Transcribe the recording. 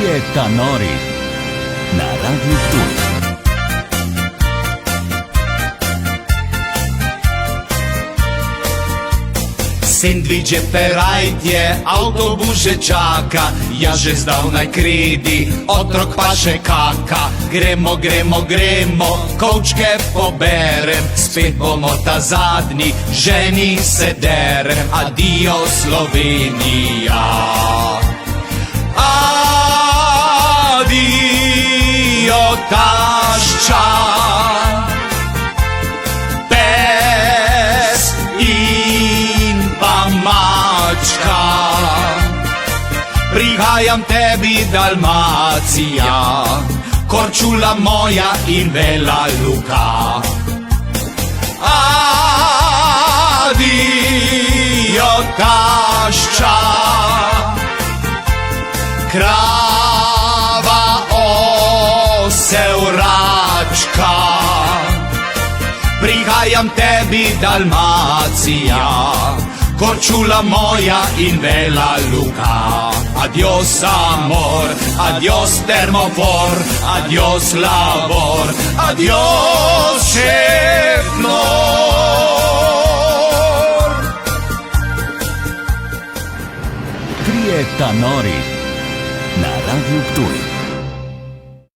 Krieta nori na Radiu Ptuj. Sendviče perajtje, autobus že čaka, ja že zdavnaj kridi, otrok pa še kaka. Gremo, gremo, gremo, kovčke poberem, spet bomo ta zadnji, ženi se derem. Adio Slovenija, adio tašča, pes in pa mačka. Prihajam tebi, Dalmacija, Korčula moja in Vela Luka. Adio tašča, krava, osel, račka. Prihajam tebi, Dalmacija, Korčula moja in Vela Luka. Adios amor, adios termofor, adios labor, adios šef nor. Krieta nori na Radiu Ptuj.